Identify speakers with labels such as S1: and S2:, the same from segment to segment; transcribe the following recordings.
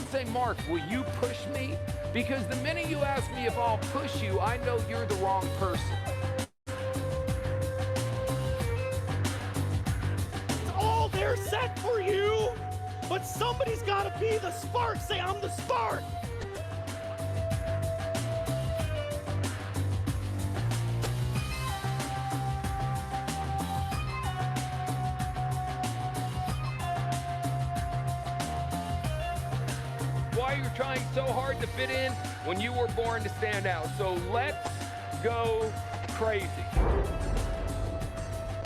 S1: say, Mark, will you push me? Because the minute you ask me if I'll push you, I know you're the wrong person.
S2: It's all there set for you, but somebody's got to be the spark. Say, I'm the spark.
S1: Why you're trying so hard to fit in when you were born to stand out. So let's go crazy.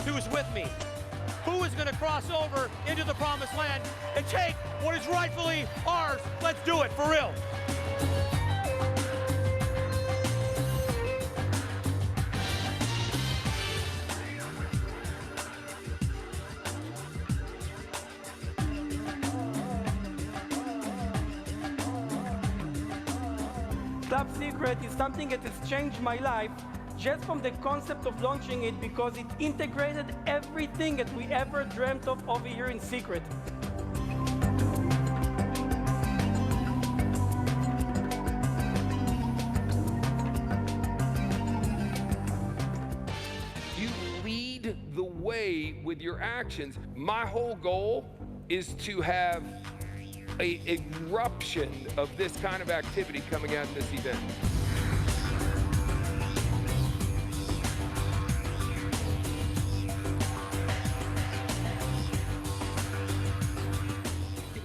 S2: Who's with me? Who is going to cross over into the promised land and take what is rightfully ours? Let's do it for real.
S3: Top Secret is something that has changed my life just from the concept of launching it, because it integrated everything that we ever dreamt of over here in Seacret.
S1: You lead the way with your actions. My whole goal is to have an eruption of this kind of activity coming out of this event.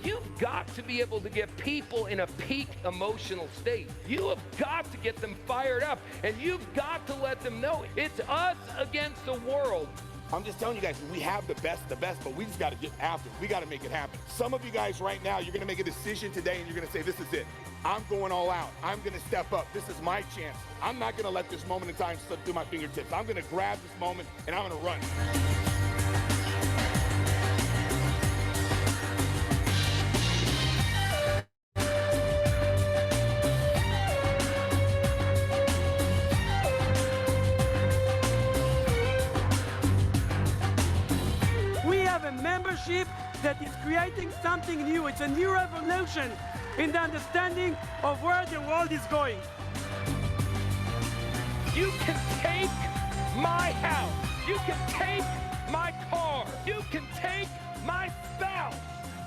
S1: You've got to be able to get people in a peak emotional state. You have got to get them fired up, and you've got to let them know it's us against the world.
S4: I'm just telling you guys, we have the best, but we just got to get after it. We got to make it happen. Some of you guys right now, you're going to make a decision today and you're going to say, this is it. I'm going all out. I'm going to step up. This is my chance. I'm not going to let this moment in time slip through my fingertips. I'm going to grab this moment and I'm going to run.
S3: Membership that is creating something new. It's a new revolution in the understanding of where the world is going.
S1: You can take my house. You can take my car. You can take my spouse.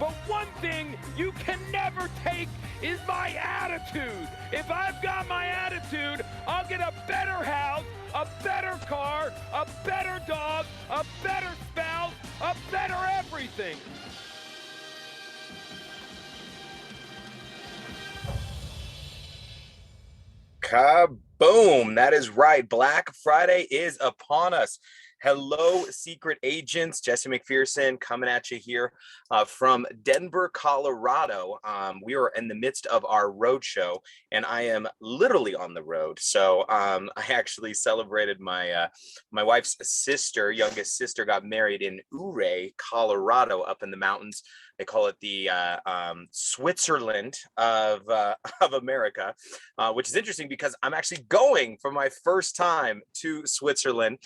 S1: But one thing you can never take is my attitude. If I've got my attitude, I'll get a better house, a better car, a better dog, a better spouse, a better everything.
S5: Kaboom! That is right. Black Friday is upon us. Hello, secret agents. Jesse Macpherson coming at you here from Denver, Colorado. We are in the midst of our roadshow, and I am literally on the road. So I actually celebrated my my wife's sister, youngest sister, got married in Ouray, Colorado, up in the mountains. They call it the Switzerland of America, which is interesting because I'm actually going for my first time to Switzerland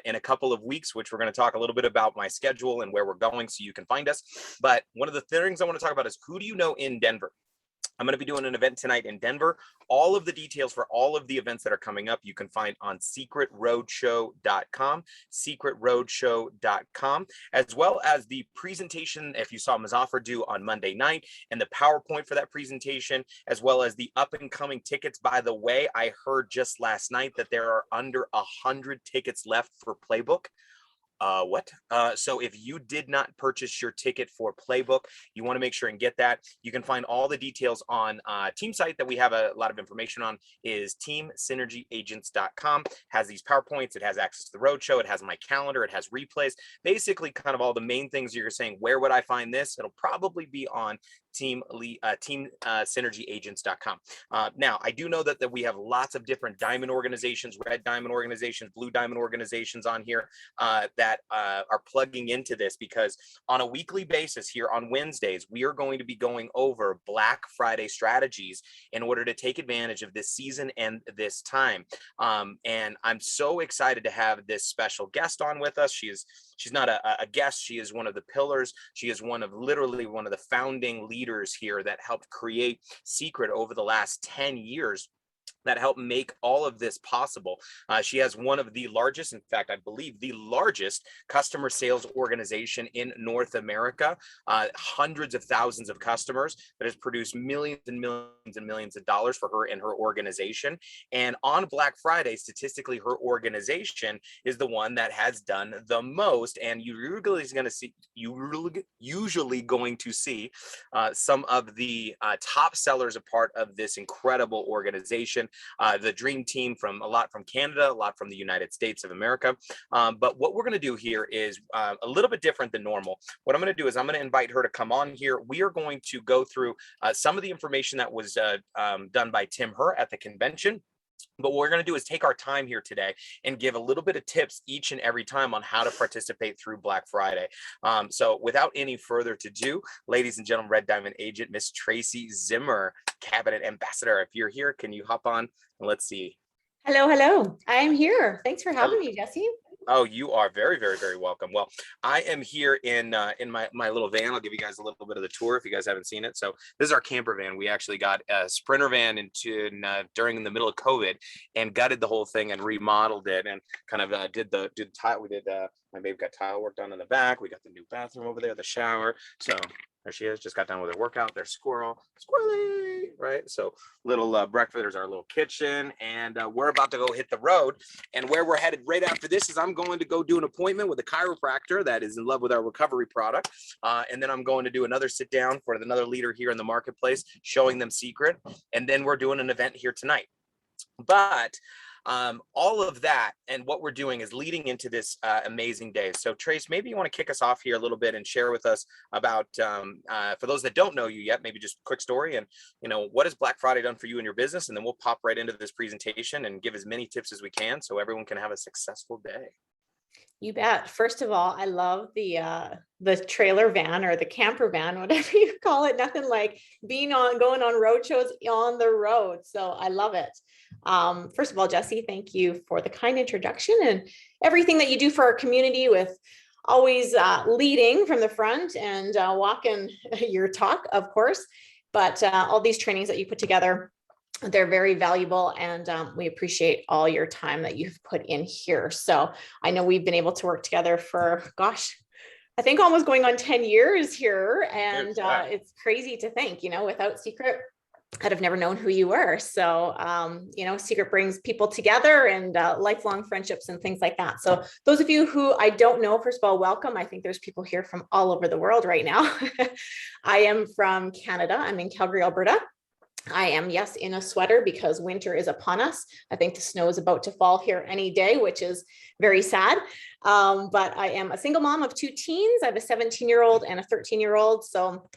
S5: in a couple of weeks, which we're going to talk a little bit about my schedule and where we're going so you can find us. But one of the things I want to talk about is, who do you know in Denver? I'm going to be doing an event tonight in Denver. All of the details for all of the events that are coming up, you can find on secretroadshow.com, secretroadshow.com, as well as the presentation, if you saw Mazafar do on Monday night, and the PowerPoint for that presentation, as well as the up and coming tickets. By the way, I heard just last night that there are under 100 tickets left for Playbook. So if you did not purchase your ticket for Playbook, you want to make sure and get that. You can find all the details on team site that we have a lot of information on, is teamsynergyagents.com. Has these PowerPoints, it has access to the roadshow, it has my calendar, it has replays, basically kind of all the main things you're saying, where would I find this? It'll probably be on teamsynergyagents.com. Now, I do know that we have lots of different diamond organizations, red diamond organizations, blue diamond organizations on here that are plugging into this, because on a weekly basis here on Wednesdays, we are going to be going over Black Friday strategies in order to take advantage of this season and this time. And I'm so excited to have this special guest on with us. She is she's not a guest. She is one of the pillars. She is literally one of the founding leaders here that helped create Seacret over the last 10 years, that helped make all of this possible. She has one of the largest, in fact, I believe the largest customer sales organization in North America, hundreds of thousands of customers that has produced millions and millions and millions of dollars for her and her organization. And on Black Friday, statistically, her organization is the one that has done the most. And you're usually going to see some of the top sellers a part of this incredible organization. The dream team from Canada, a lot from the United States of America. But what we're going to do here is a little bit different than normal. What I'm going to do is I'm going to invite her to come on here. We are going to go through some of the information that was done by Tim Herr at the convention. But what we're going to do is take our time here today and give a little bit of tips each and every time on how to participate through Black Friday. So without any further ado, ladies and gentlemen, Red Diamond Agent, Miss Tracy Zimmer, Cabinet Ambassador. If you're here, can you hop on and let's see.
S6: Hello, hello. I am here. Thanks for having me, Jesse.
S5: Oh, you are very, very, very welcome. Well, I am here in my little van. I'll give you guys a little bit of the tour if you guys haven't seen it. So this is our camper van. We actually got a Sprinter van during the middle of COVID and gutted the whole thing and remodeled it and kind of did the tile. We did my babe got tile work done in the back. We got the new bathroom over there, the shower. So there she is, just got done with her workout. There's Squirrely, right? So little breakfast, there's our little kitchen, and we're about to go hit the road. And where we're headed right after this is I'm going to go do an appointment with a chiropractor that is in love with our recovery product. And then I'm going to do another sit down for another leader here in the marketplace, showing them Seacret. And then we're doing an event here tonight. But all of that and what we're doing is leading into this amazing day. So Trace, maybe you want to kick us off here a little bit and share with us about, for those that don't know you yet, maybe just a quick story and, what has Black Friday done for you and your business? And then we'll pop right into this presentation and give as many tips as we can so everyone can have a successful day.
S6: You bet. First of all, I love the trailer van or the camper van, whatever you call it. Nothing like going on road shows on the road. So I love it. First of all, Jesse, thank you for the kind introduction and everything that you do for our community with always leading from the front and walking your talk, of course, but all these trainings that you put together, they're very valuable, and we appreciate all your time that you've put in here. So I know we've been able to work together for, I think almost going on 10 years here. And it's crazy to think, without Seacret, I'd have never known who you were. So, Seacret brings people together and lifelong friendships and things like that. So those of you who I don't know, first of all, welcome. I think there's people here from all over the world right now. I am from Canada. I'm in Calgary, Alberta. I am, yes, in a sweater because winter is upon us. I think the snow is about to fall here any day, which is very sad. But I am a single mom of 2 teens. I have a 17-year-old and a 13-year-old. So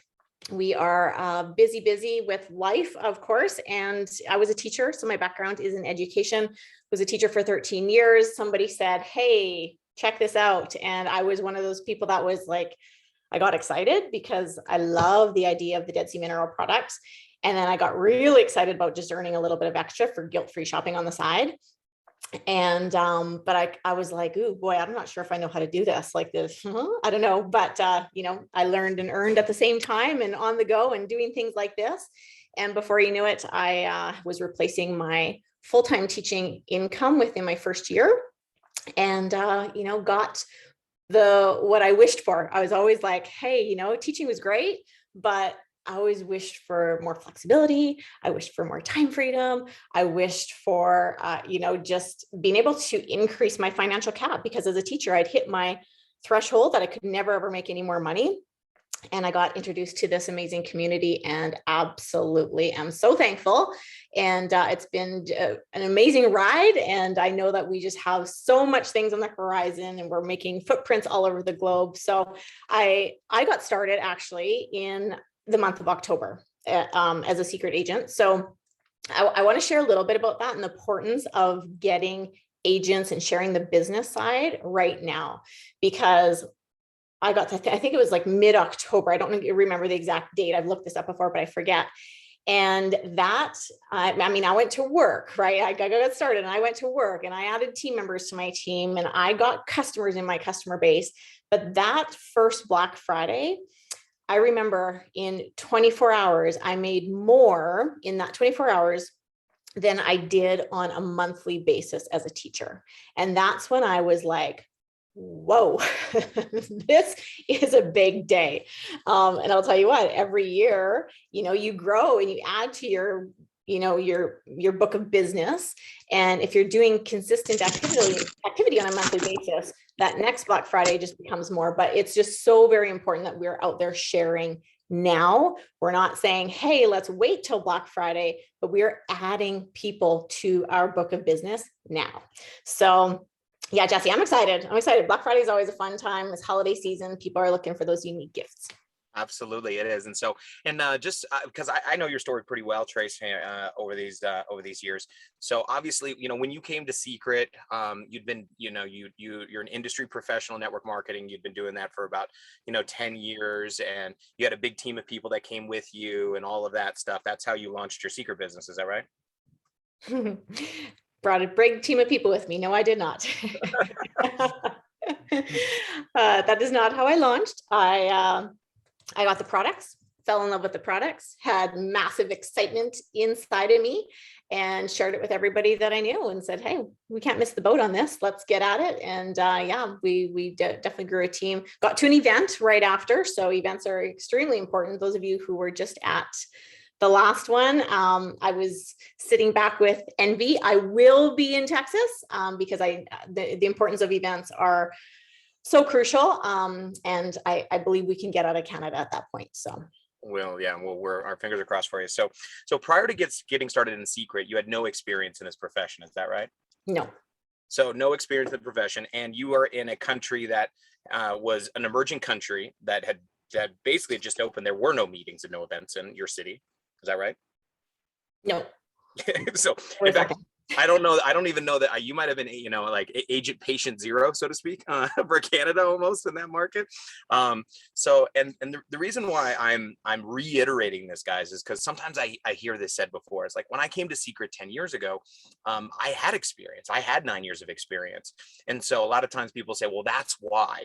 S6: we are busy with life, of course. And I was a teacher. So my background is in education. I was a teacher for 13 years. Somebody said, hey, check this out. And I was one of those people that was like, I got excited because I love the idea of the Dead Sea Mineral products. And then I got really excited about just earning a little bit of extra for guilt-free shopping on the side. And, but I was like, ooh, boy, I'm not sure if I know how to do this like this. I don't know. But, I learned and earned at the same time and on the go and doing things like this. And before you knew it, I was replacing my full-time teaching income within my first year and, got what I wished for. I was always like, hey, teaching was great, but I always wished for more flexibility. I wished for more time freedom. I wished for, just being able to increase my financial cap because as a teacher, I'd hit my threshold that I could never, ever make any more money. And I got introduced to this amazing community and absolutely am so thankful. And it's been an amazing ride. And I know that we just have so much things on the horizon and we're making footprints all over the globe. So I got started actually in the month of October as a Seacret agent. So I want to share a little bit about that and the importance of getting agents and sharing the business side right now, because I got to, I think it was like mid-October. I don't remember the exact date. I've looked this up before, but I forget. And that, I went to work, right? I got started and I went to work and I added team members to my team and I got customers in my customer base. But that first Black Friday, I remember in 24 hours, I made more in that 24 hours than I did on a monthly basis as a teacher. And that's when I was like, whoa, this is a big day. And I'll tell you what, every year, you grow and you add to your book of business. And if you're doing consistent activity on a monthly basis, that next Black Friday just becomes more. But it's just so very important that we're out there sharing now. We're not saying, hey, let's wait till Black Friday, but we're adding people to our book of business now. So yeah, Jesse, I'm excited. Black Friday is always a fun time. It's holiday season. People are looking for those unique gifts.
S5: Absolutely, it is. And so, just because I know your story pretty well, Trace, over these years. So obviously, when you came to Seacret, you'd been, you're an industry professional, network marketing. You'd been doing that for about, 10 years, and you had a big team of people that came with you and all of that stuff. That's how you launched your Seacret business. Is that right?
S6: Brought a big team of people with me. No, I did not. That is not how I launched. I got the products, fell in love with the products, had massive excitement inside of me, and shared it with everybody that I knew and said, hey, we can't miss the boat on this. Let's get at it. And we definitely grew a team, got to an event right after. So events are extremely important. Those of you who were just at the last one, I was sitting back with envy. I will be in Texas because the importance of events are so crucial. And I believe we can get out of Canada at that point. So.
S5: Well, yeah, our fingers are crossed for you. So prior to getting started in Seacret, you had no experience in this profession. Is that right?
S6: No.
S5: So no experience in the profession, and you are in a country that was an emerging country that had basically just opened. There were no meetings and no events in your city. Is that right?
S6: No.
S5: So in fact, I don't know. I don't even know that you might have been, like agent patient zero, so to speak, for Canada almost in that market. So the reason why I'm reiterating this, guys, is because sometimes I hear this said before. It's like when I came to Seacret 10 years ago, I had experience. I had 9 years of experience, and so a lot of times people say, well, that's why.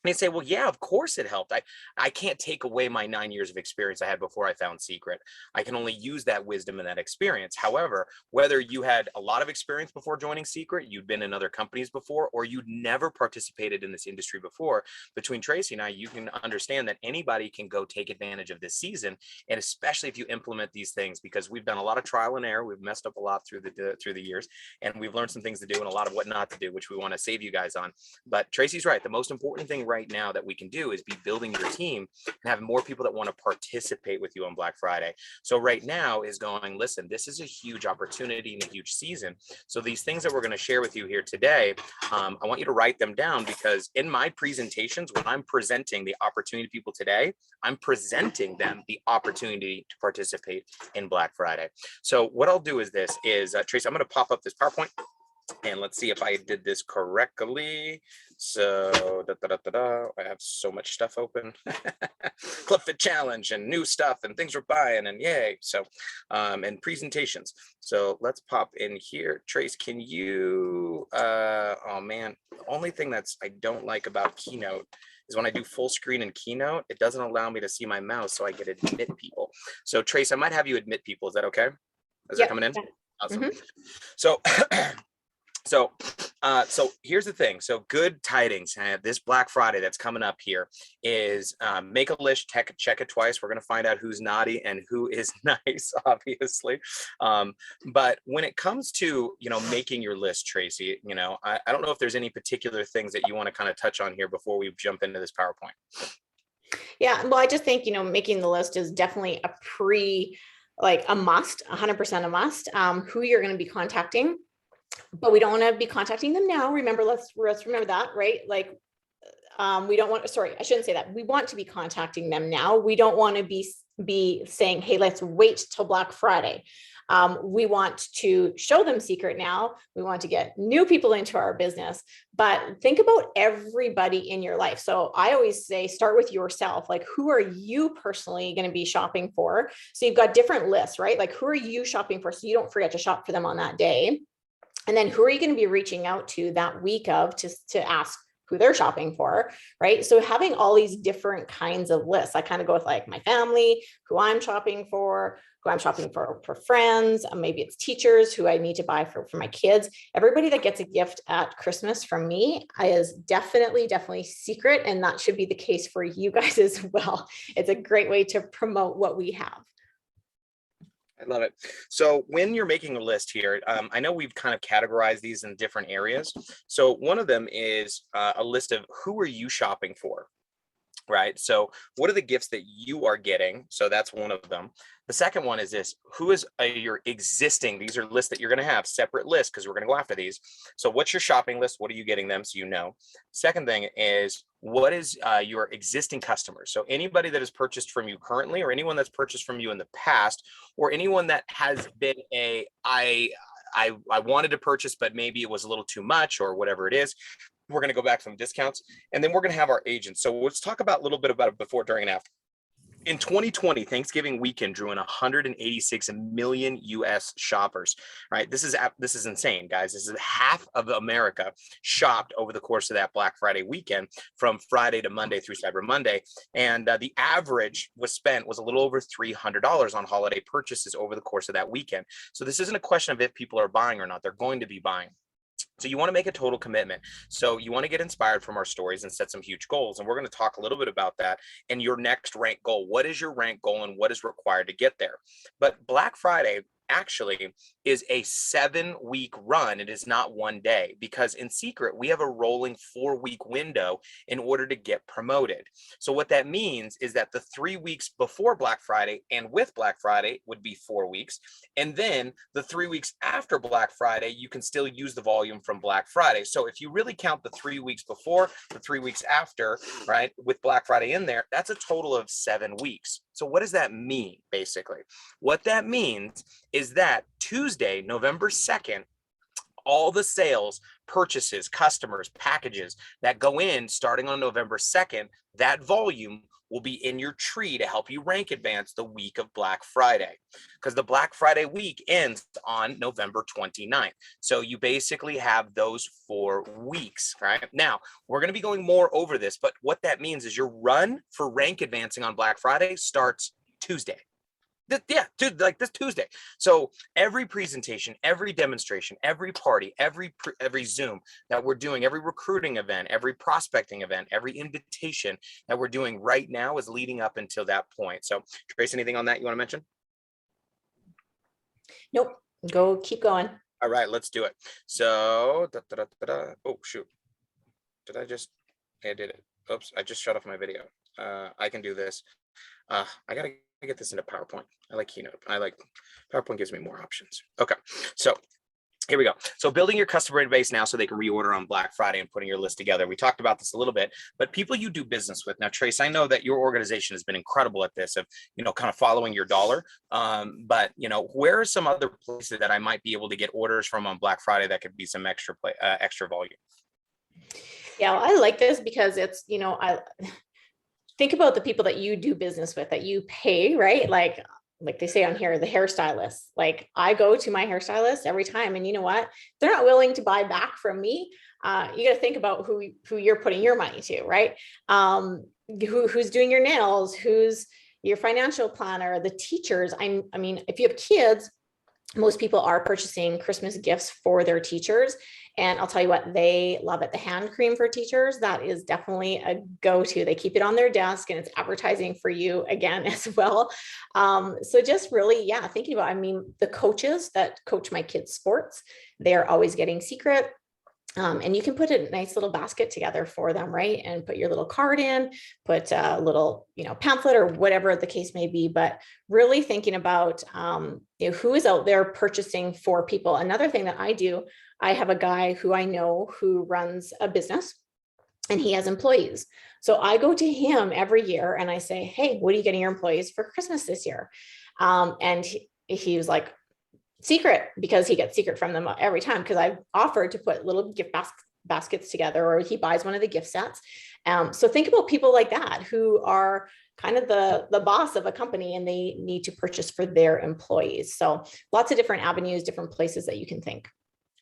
S5: And they say, well, yeah, of course it helped. I can't take away my 9 years of experience I had before I found Seacret. I can only use that wisdom and that experience. However, whether you had a lot of experience before joining Seacret, you'd been in other companies before, or you'd never participated in this industry before, between Tracy and I, you can understand that anybody can go take advantage of this season. And especially if you implement these things, because we've done a lot of trial and error. We've messed up a lot through the years, and we've learned some things to do and a lot of what not to do, which we want to save you guys on. But Tracy's right. The most important thing right now that we can do is be building your team and have more people that want to participate with you on Black Friday. So right now is going, listen, this is a huge opportunity and a huge season. So these things that we're going to share with you here today, I want you to write them down, because in my presentations, when I'm presenting the opportunity to people today, I'm presenting them the opportunity to participate in Black Friday. So what I'll do is Tracy, I'm going to pop up this PowerPoint. And let's see if I did this correctly. So I have so much stuff open. Clifford Challenge and new stuff and things we're buying and yay. So and presentations. So let's pop in here. Trace, can you oh man, the only thing I don't like about Keynote is when I do full screen in Keynote, it doesn't allow me to see my mouse, so I get admit people. So Trace, I might have you admit people. Is that okay? As they're coming in? Awesome. Mm-hmm. So here's the thing. So good tidings. This Black Friday that's coming up here is make a list, check it twice. We're going to find out who's naughty and who is nice, obviously. But when it comes to, making your list, Tracy, I don't know if there's any particular things that you want to kind of touch on here before we jump into this PowerPoint.
S6: Yeah, well, I just think, making the list is definitely a must, 100% a must, who you're going to be contacting. But we don't want to be contacting them now. Remember, let's remember that, right? We don't want, sorry, I shouldn't say that. We want to be contacting them now. We don't want to be saying, hey, let's wait till Black Friday. We want to show them Seacret now. We want to get new people into our business, but think about everybody in your life. So I always say, start with yourself. Who are you personally going to be shopping for? So you've got different lists, right? Who are you shopping for? So you don't forget to shop for them on that day. And then who are you going to be reaching out to that week to ask who they're shopping for, right? So having all these different kinds of lists, I kind of go with like my family, who I'm shopping for friends, maybe it's teachers who I need to buy for my kids. Everybody that gets a gift at Christmas from me is definitely Seacret, and that should be the case for you guys as well. It's a great way to promote what we have.
S5: I love it. So when you're making a list here, I know we've kind of categorized these in different areas. So one of them is a list of who are you shopping for, right? So what are the gifts that you are getting? So that's one of them. The second one is this: who is your existing? These are lists that you're going to have, separate lists, because we're going to go after these. So what's your shopping list? What are you getting them? So you know. Second thing is, what is your existing customers? So anybody that has purchased from you currently, or anyone that's purchased from you in the past, or anyone that has been I wanted to purchase, but maybe it was a little too much or whatever it is. We're going to go back some discounts, and then we're going to have our agents. So let's talk about a little bit about it before, during, and after. In 2020, Thanksgiving weekend drew in 186 million US shoppers, right? This is insane, guys. This is half of America shopped over the course of that Black Friday weekend, from Friday to Monday through Cyber Monday. And the average was a little over $300 on holiday purchases over the course of that weekend. So this isn't a question of if people are buying or not. They're going to be buying. So you want to make a total commitment. So you want to get inspired from our stories and set some huge goals. And we're going to talk a little bit about that and your next rank goal. What is your rank goal and what is required to get there? But Black Friday actually is a 7-week run. It is not one day, because in Seacret, we have a rolling 4-week window in order to get promoted. So what that means is that the 3 weeks before Black Friday and with Black Friday would be 4 weeks. And then the 3 weeks after Black Friday, you can still use the volume from Black Friday. So if you really count the 3 weeks before, the 3 weeks after, right, with Black Friday in there, that's a total of 7 weeks. So what does that mean, basically? What that means is that Tuesday, November 2nd, all the sales, purchases, customers, packages that go in starting on November 2nd, that volume will be in your tree to help you rank advance the week of Black Friday, because the Black Friday week ends on November 29th. So you basically have those 4 weeks, right? Now, we're going to be going more over this, but what that means is your run for rank advancing on Black Friday starts Tuesday. Like this Tuesday. So every presentation, every demonstration, every party, every Zoom that we're doing, every recruiting event, every prospecting event, every invitation that we're doing right now is leading up until that point. So Trace, anything on that you want to mention?
S6: Nope. Keep going.
S5: All right, let's do it. So, oh, shoot. I did it. Oops, I just shut off my video. I can do this. I got to get this into PowerPoint. I like Keynote. PowerPoint gives me more options. Okay, so here we go. So building your customer base now so they can reorder on Black Friday and putting your list together. We talked about this a little bit, but people you do business with. Now, Trace, I know that your organization has been incredible at this, of, kind of following your dollar. But, where are some other places that I might be able to get orders from on Black Friday that could be some extra volume?
S6: Yeah, well, I like this because it's, I think about the people that you do business with, that you pay, right? Like they say on here, the hairstylist. Like, I go to my hairstylist every time, and you know what? They're not willing to buy back from me. You got to think about who you're putting your money to, right? Who's doing your nails? Who's your financial planner? The teachers. I mean, if you have kids, most people are purchasing Christmas gifts for their teachers. And I'll tell you what, they love it. The hand cream for teachers, that is definitely a go-to. They keep it on their desk, and it's advertising for you again as well. So just really, thinking about, the coaches that coach my kids' sports, they're always getting Seacret. And you can put a nice little basket together for them, right? And put your little card in, put a little, pamphlet or whatever the case may be, but really thinking about, who is out there purchasing for people. Another thing that I do, I have a guy who I know who runs a business, and he has employees. So I go to him every year and I say, hey, what are you getting your employees for Christmas this year? And he was like, Seacret, because he gets Seacret from them every time, because I've offered to put little gift baskets together, or he buys one of the gift sets. So think about people like that who are kind of the boss of a company, and they need to purchase for their employees. So lots of different avenues, different places that you can think.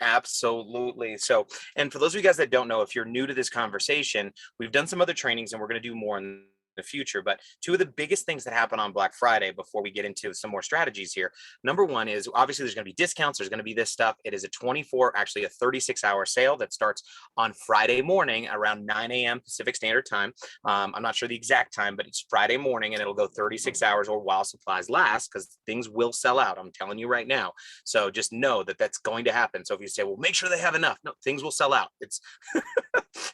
S5: Absolutely. So, and for those of you guys that don't know, if you're new to this conversation, we've done some other trainings and we're going to do more in the future. But two of the biggest things that happen on Black Friday before we get into some more strategies here. Number one is obviously there's going to be discounts. There's going to be this stuff. It is a 36-hour sale that starts on Friday morning around 9 a.m. Pacific Standard Time. I'm not sure the exact time, but it's Friday morning and it'll go 36 hours or while supplies last, because things will sell out. I'm telling you right now. So just know that that's going to happen. So if you say, well, make sure they have enough. No, things will sell out. It's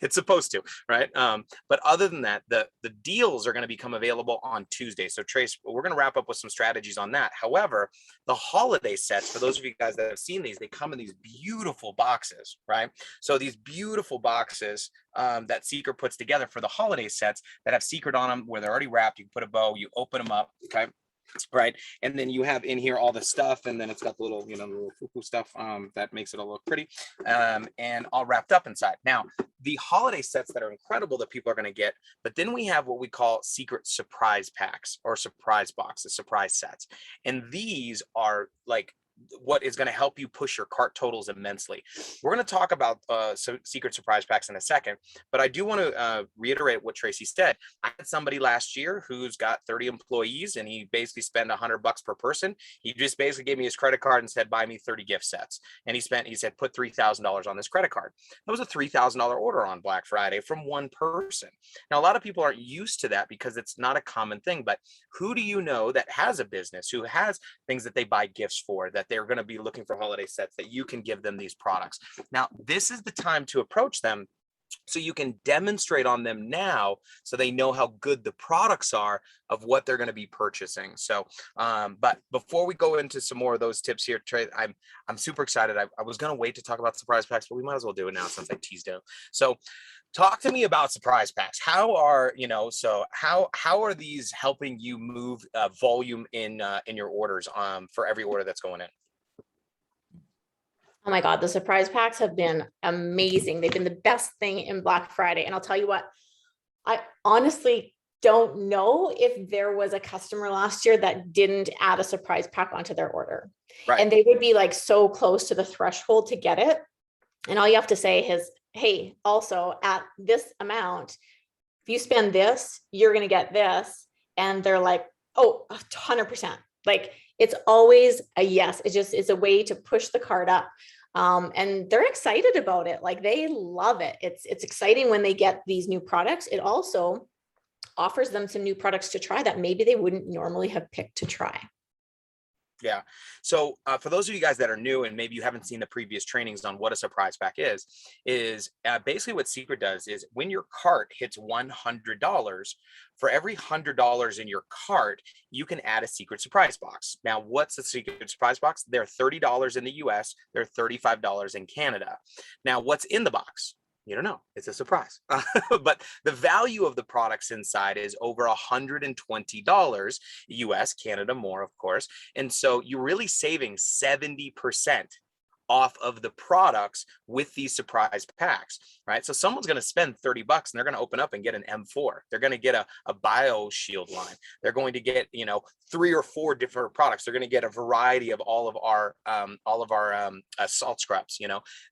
S5: it's supposed to, right? But other than that, the deals are going to become available on Tuesday. So Trace, we're going to wrap up with some strategies on that. However, the holiday sets, for those of you guys that have seen these, they come in these beautiful boxes, right? So these beautiful boxes that Seacret puts together for the holiday sets that have Seacret on them, where they're already wrapped. You can put a bow, you open them up, okay? Right, and then you have in here all the stuff, and then it's got the little, the little foo-foo stuff that makes it all look pretty, and all wrapped up inside. Now, the holiday sets that are incredible that people are going to get, but then we have what we call Seacret surprise packs or surprise boxes, surprise sets, and these are like what is going to help you push your cart totals immensely. We're going to talk about Seacret surprise packs in a second, but I do want to reiterate what Tracy said. I had somebody last year who's got 30 employees and he basically spent $100 per person. He just basically gave me his credit card and said, buy me 30 gift sets. And he said, put $3,000 on this credit card. That was a $3,000 order on Black Friday from one person. Now, a lot of people aren't used to that because it's not a common thing, but who do you know that has a business, who has things that they buy gifts for, that they're going to be looking for holiday sets, that you can give them these products? Now, this is the time to approach them so you can demonstrate on them now so they know how good the products are of what they're going to be purchasing. So, but before we go into some more of those tips here, Trey, I'm super excited. I was going to wait to talk about surprise packs, but we might as well do it now since I teased it. So talk to me about surprise packs. How are, how are these helping you move volume in your orders for every order that's going in?
S6: Oh my God, the surprise packs have been amazing. They've been the best thing in Black Friday. And I'll tell you what, I honestly don't know if there was a customer last year that didn't add a surprise pack onto their order.
S5: Right.
S6: And they would be like so close to the threshold to get it. And all you have to say is, hey, also at this amount, if you spend this, you're going to get this. And they're like, oh, 100%. Like, it's always a yes. It's a way to push the cart up. And they're excited about it. Like, they love it. It's exciting when they get these new products. It also offers them some new products to try that maybe they wouldn't normally have picked to try.
S5: Yeah. So for those of you guys that are new and maybe you haven't seen the previous trainings on what a surprise pack is basically what Seacret does is when your cart hits $100, for every $100 in your cart, you can add a Seacret surprise box. Now, what's a Seacret surprise box? They're $30 in the US. They're $35 in Canada. Now, what's in the box? You don't know. It's a surprise. But the value of the products inside is over $120 US, Canada more, of course. And so you're really saving 70% off of the products with these surprise packs, right? So someone's going to spend $30 and they're going to open up and get an M4. They're going to get a bio shield line. They're going to get, 3 or 4 different products. They're going to get a variety of all of our salt scrubs.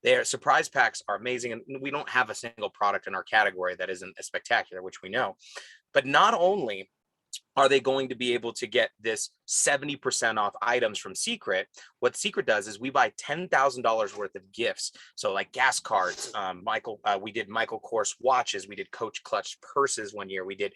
S5: Their surprise packs are amazing. And we don't have a single product in our category that isn't a spectacular, which we know. But not only are they going to be able to get this 70% off items from Seacret? What Seacret does is we buy $10,000 worth of gifts. So like gas cards, we did Michael Kors watches, we did Coach Clutch purses one year, we did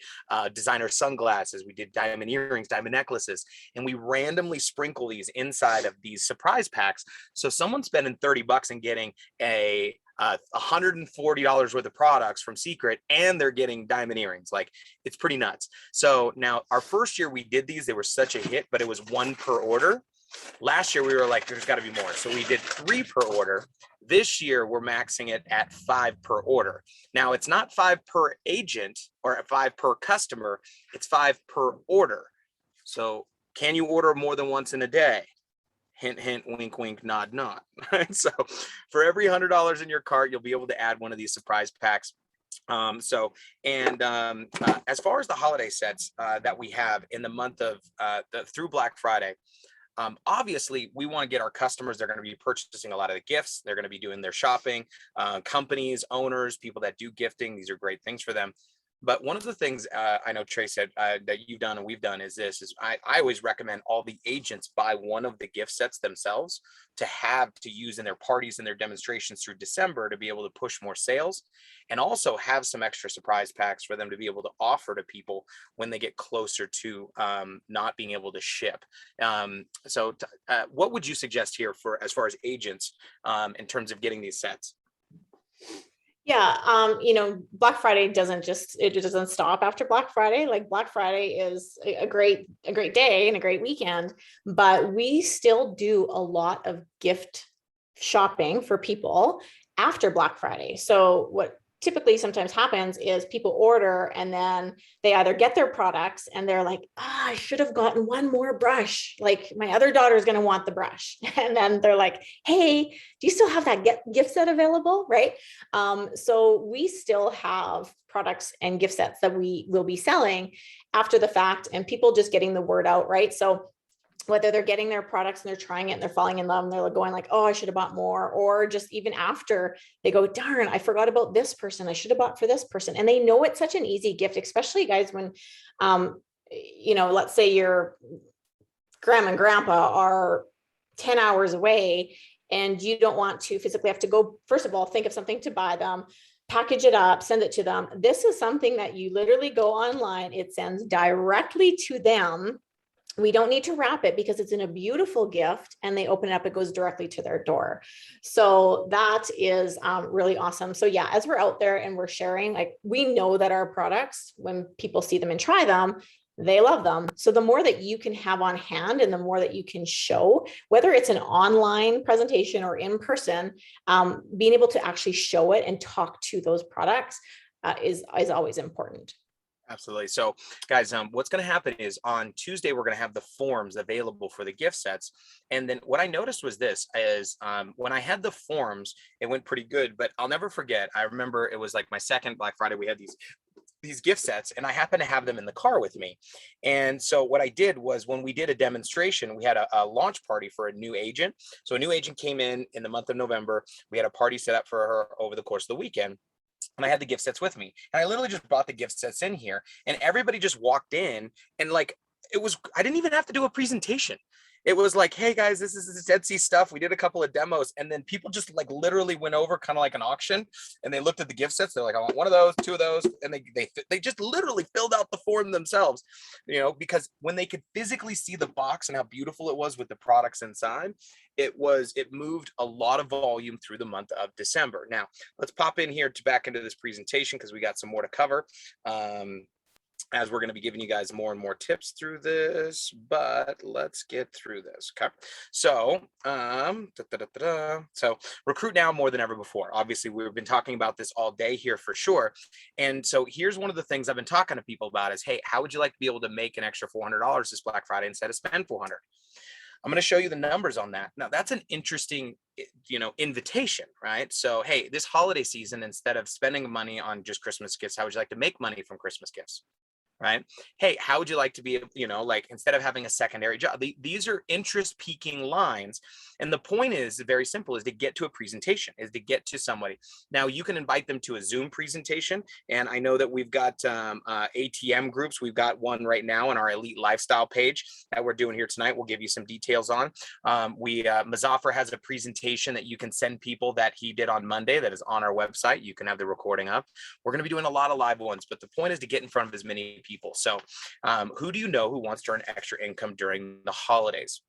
S5: designer sunglasses, we did diamond earrings, diamond necklaces, and we randomly sprinkle these inside of these surprise packs. So someone's spending $30 and getting $140 worth of products from Seacret, and they're getting diamond earrings. Like, it's pretty nuts. So now our first year we did these, they were such a hit, but it was 1 per order. Last year we were like, there's got to be more. So we did 3 per order. This year we're maxing it at 5 per order. Now it's not 5 per agent or 5 per customer. It's 5 per order. So can you order more than once in a day? Hint, hint, wink, wink, nod, nod. Right? So for every $100 in your cart, you'll be able to add one of these surprise packs. As far as the holiday sets that we have in the month of through Black Friday, Obviously, we want to get our customers, they're going to be purchasing a lot of the gifts. They're going to be doing their shopping, companies, owners, people that do gifting. These are great things for them. But one of the things I know Trey said that you've done and we've done is I always recommend all the agents buy one of the gift sets themselves to have to use in their parties and their demonstrations through December to be able to push more sales, and also have some extra surprise packs for them to be able to offer to people when they get closer to not being able to ship. What would you suggest here for as far as agents in terms of getting these sets?
S6: Yeah, Black Friday doesn't stop after Black Friday. Like, Black Friday is a great day and a great weekend, but we still do a lot of gift shopping for people after Black Friday. So what typically sometimes happens is people order and then they either get their products and they're like, I should have gotten one more brush. Like, my other daughter is going to want the brush. And then they're like, hey, do you still have that gift set available? Right. So we still have products and gift sets that we will be selling after the fact, and people just getting the word out. Right. So whether they're getting their products and they're trying it and they're falling in love and they're going like, oh, I should have bought more, or just even after they go, darn, I forgot about this person. I should have bought for this person. And they know it's such an easy gift, especially guys, when, let's say your grandma and grandpa are 10 hours away and you don't want to physically have to go, first of all, think of something to buy them, package it up, send it to them. This is something that you literally go online. It sends directly to them. We don't need to wrap it because it's in a beautiful gift, and they open it up, it goes directly to their door. So that is really awesome. So yeah, as we're out there and we're sharing, like, we know that our products, when people see them and try them, they love them. So the more that you can have on hand and the more that you can show, whether it's an online presentation or in person, being able to actually show it and talk to those products is always important.
S5: Absolutely. So guys, what's going to happen is on Tuesday, we're going to have the forms available for the gift sets. And then what I noticed was this is when I had the forms, it went pretty good, but I'll never forget. I remember it was like my second Black Friday. We had these gift sets, and I happened to have them in the car with me. And so what I did was, when we did a demonstration, we had a launch party for a new agent. So a new agent came in the month of November. We had a party set up for her over the course of the weekend. And I had the gift sets with me, and I literally just brought the gift sets in here, and everybody just walked in, and like, I didn't even have to do a presentation. It was like, hey guys, this is Etsy stuff. We did a couple of demos, and then people just like literally went over, kind of like an auction, and they looked at the gift sets. They're like, I want one of those, two of those, and they just literally filled out the form themselves, because when they could physically see the box and how beautiful it was with the products inside, it moved a lot of volume through the month of December. Now let's pop in here back into this presentation, because we got some more to cover. As we're going to be giving you guys more and more tips through this, but let's get through this. Okay. So, so recruit now more than ever before. Obviously, we've been talking about this all day here for sure. And so here's one of the things I've been talking to people about is, hey, how would you like to be able to make an extra $400 this Black Friday instead of spend $400? I'm going to show you the numbers on that. Now, that's an interesting, invitation, right? So, hey, this holiday season, instead of spending money on just Christmas gifts, how would you like to make money from Christmas gifts? Right? Hey, how would you like to be, like, instead of having a secondary job? These are interest piquing lines. And the point is very simple, is to get to a presentation, is to get to somebody. Now you can invite them to a Zoom presentation. And I know that we've got ATM groups. We've got one right now on our Elite Lifestyle page that we're doing here tonight. We'll give you some details on. Mazaffer has a presentation that you can send people that he did on Monday that is on our website. You can have the recording up. We're going to be doing a lot of live ones, but the point is to get in front of as many people. So who do you know who wants to earn extra income during the holidays?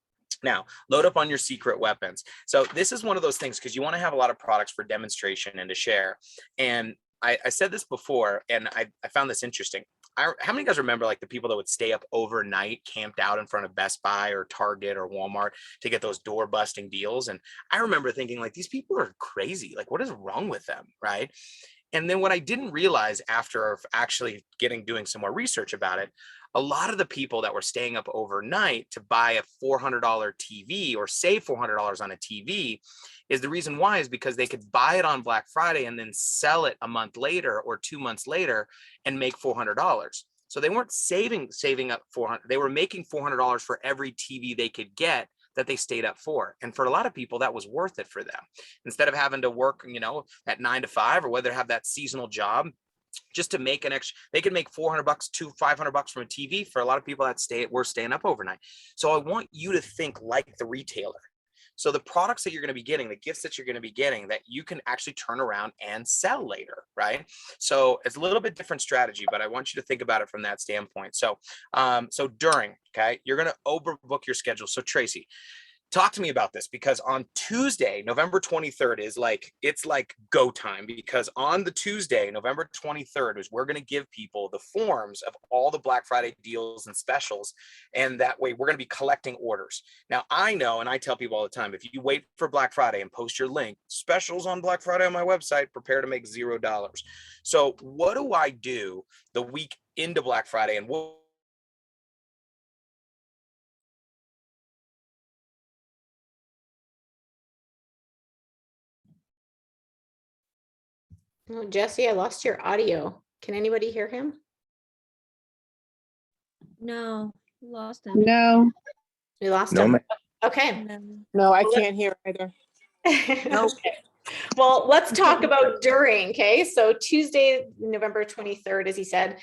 S5: Now, load up on your secret weapons. So this is one of those things, because you want to have a lot of products for demonstration and to share. And I said this before, and I found this interesting. How many of you guys remember like the people that would stay up overnight, camped out in front of Best Buy or Target or Walmart to get those door busting deals? And I remember thinking, like, these people are crazy. Like, what is wrong with them, right? And then what I didn't realize after actually doing some more research about it, a lot of the people that were staying up overnight to buy a $400 TV or save $400 on a TV, is the reason why is because they could buy it on Black Friday and then sell it a month later or 2 months later and make $400. So they weren't saving up $400. They were making $400 for every TV they could get that they stayed up for. And for a lot of people, that was worth it for them. Instead of having to work, at 9 to 5, or whether have that seasonal job, just to make an extra, they can make $400 to $500 from a TV. For a lot of people we're staying up overnight. So I want you to think like the retailer. So the products that you're going to be getting, the gifts that you're going to be getting, that you can actually turn around and sell later, right? So it's a little bit different strategy, but I want you to think about it from that standpoint. So, during, okay, you're going to overbook your schedule. So Tracy, talk to me about this, because on Tuesday, November 23rd it's like go time, because on the Tuesday, November 23rd is we're going to give people the forms of all the Black Friday deals and specials. And that way we're going to be collecting orders. Now I know, and I tell people all the time, if you wait for Black Friday and post your link, specials on Black Friday on my website, prepare to make $0. So what do I do the week into Black Friday, and what
S6: Oh, Jesse, I lost your audio. Can anybody hear him?
S7: No, lost him.
S8: No,
S6: We lost
S5: No,
S6: him.
S5: ma'am.
S6: Okay.
S8: no, I can't hear either.
S6: Okay. Well, let's talk about during. Okay. So Tuesday, November 23rd, as he said,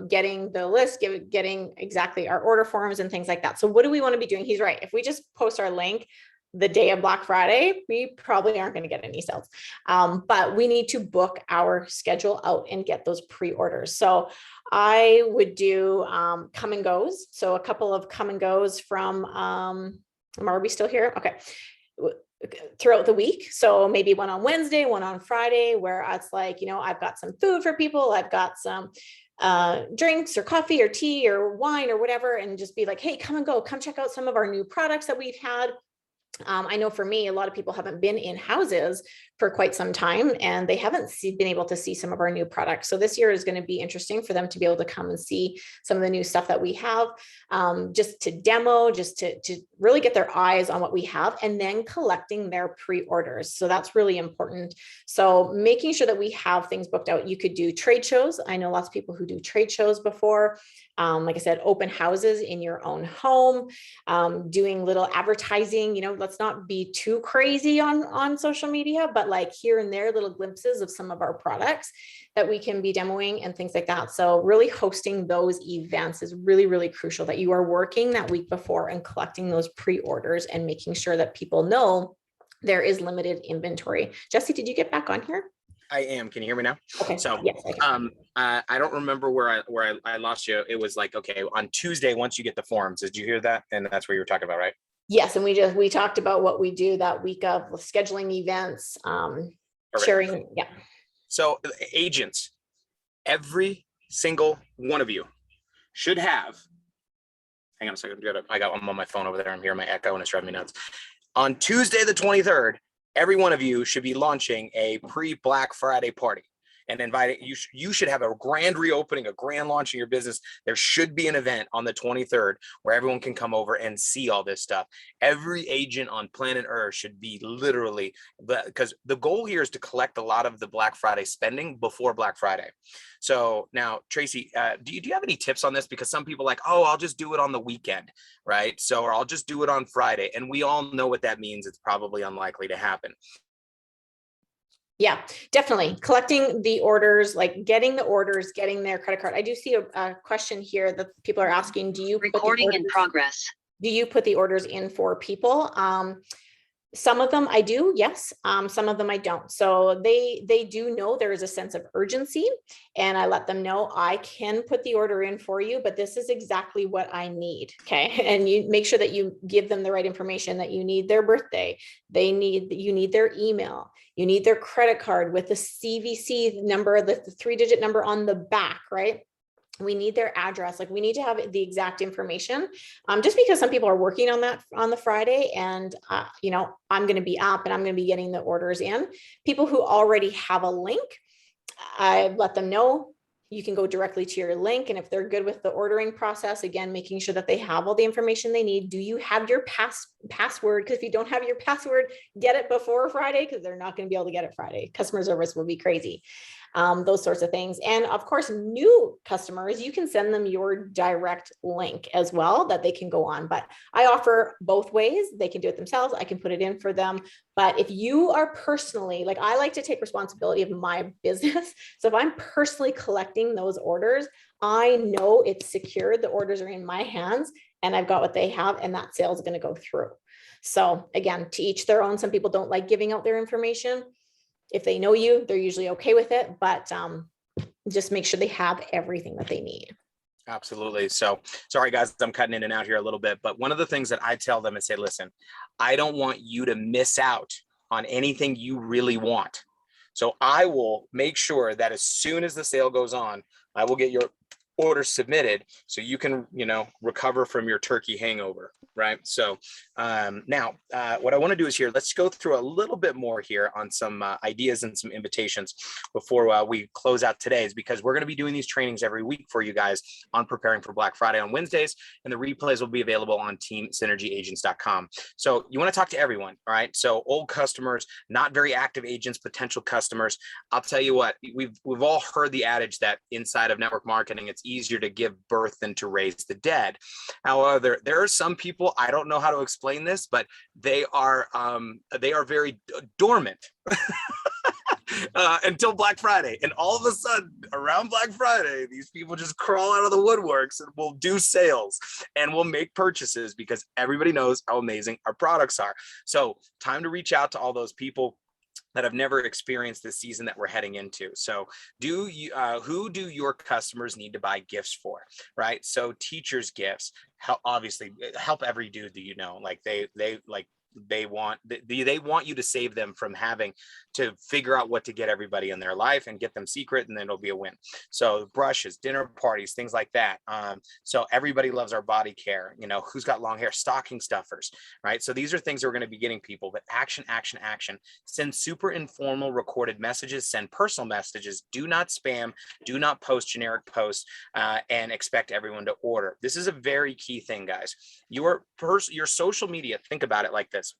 S6: getting the list, getting exactly our order forms and things like that. So what do we want to be doing? He's right. If we just post our link the day of Black Friday, we probably aren't going to get any sales. But we need to book our schedule out and get those pre-orders. So I would do come and goes. So a couple of come and goes from, are we still here? Okay. Throughout the week. So maybe one on Wednesday, one on Friday, where it's like, I've got some food for people. I've got some drinks or coffee or tea or wine or whatever, and just be like, hey, come and go, come check out some of our new products that we've had. I know for me, a lot of people haven't been in houses for quite some time, and they haven't been able to see some of our new products. So this year is going to be interesting for them to be able to come and see some of the new stuff that we have, just to demo, just to really get their eyes on what we have, and then collecting their pre-orders. So that's really important. So making sure that we have things booked out. You could do trade shows. I know lots of people who do trade shows before. Like I said, open houses in your own home, doing little advertising. Let's not be too crazy on social media, but like here and there, little glimpses of some of our products that we can be demoing and things like that. So really hosting those events is really, really crucial, that you are working that week before and collecting those pre-orders and making sure that people know there is limited inventory. Jesse, did you get back on here?
S5: I am. Can you hear me now?
S6: Okay.
S5: So,
S6: yes,
S5: I don't remember where I lost you. It was like, okay, on Tuesday, once you get the forms, did you hear that? And that's what you were talking about, right?
S6: Yes. And we talked about what we do that week of scheduling events, sharing. Yeah.
S5: So agents, every single one of you should have, hang on a second. I'm on my phone over there. I'm hearing my echo and it's driving me nuts. On Tuesday, the 23rd, every one of you should be launching a pre-Black Friday party and inviting you should have a grand reopening, a grand launch in your business. There should be an event on the 23rd where everyone can come over and see all this stuff. Every agent on planet Earth should be literally, because the goal here is to collect a lot of the Black Friday spending before Black Friday. So now, Tracy, do you have any tips on this? Because some people are like, oh, I'll just do it on the weekend, right? So, or I'll just do it on Friday. And we all know what that means. It's probably unlikely to happen.
S6: Yeah, definitely. Collecting the orders, like getting the orders, getting their credit card. I do see a question here that people are asking, do you
S9: recording in progress?
S6: Do you put the orders in for people? Some of them I do, yes. Some of them I don't. So they do know there is a sense of urgency, and I let them know I can put the order in for you, but this is exactly what I need. Okay. And you make sure that you give them the right information, that you need their birthday. You need their email. You need their credit card with the CVC number, the 3-digit number on the back, right? We need their address. Like we need to have the exact information, just because some people are working on that on the Friday, and I'm going to be up and I'm going to be getting the orders in. People who already have a link, I let them know you can go directly to your link. And if they're good with the ordering process, again, making sure that they have all the information they need. Do you have your password? Because if you don't have your password, get it before Friday, because they're not going to be able to get it Friday. Customer service will be crazy. those sorts of things. And of course, new customers, you can send them your direct link as well that they can go on. But I offer both ways. They can do it themselves. I can put it in for them. But if you are personally, like, I like to take responsibility of my business. So if I'm personally collecting those orders, I know it's secured. The orders are in my hands and I've got what they have, and that sale is going to go through. So again, to each their own. Some people don't like giving out their information. If they know you, they're usually okay with it, but just make sure they have everything that they need.
S5: Absolutely. So sorry, guys, I'm cutting in and out here a little bit, but one of the things that I tell them is say, listen, I don't want you to miss out on anything you really want. So I will make sure that as soon as the sale goes on, I will get your order submitted so you can, recover from your turkey hangover, right? So now what I want to do is here, let's go through a little bit more here on some ideas and some invitations before we close out today's, because we're going to be doing these trainings every week for you guys on preparing for Black Friday on Wednesdays, and the replays will be available on teamsynergyagents.com. So you want to talk to everyone, all right? So old customers, not very active agents, potential customers. I'll tell you what, we've all heard the adage that inside of network marketing, it's easier to give birth than to raise the dead. However, there are some people, I don't know how to explain this, but they are very dormant until Black Friday. And all of a sudden around Black Friday, these people just crawl out of the woodworks and will do sales and will make purchases because everybody knows how amazing our products are. So time to reach out to all those people that have never experienced the season that we're heading into. So who do your customers need to buy gifts for, right? So teachers' gifts obviously help every dude that like they want you to save them from having to figure out what to get everybody in their life and get them secret, and then it'll be a win. So brushes, dinner parties, things like that. So everybody loves our body care. Who's got long hair? Stocking stuffers, right? So these are things that we're going to be getting people, but action. Send super informal recorded messages, send personal messages, do not spam, do not post generic posts, and expect everyone to order. This is a very key thing, guys. Your social media, think about it like this.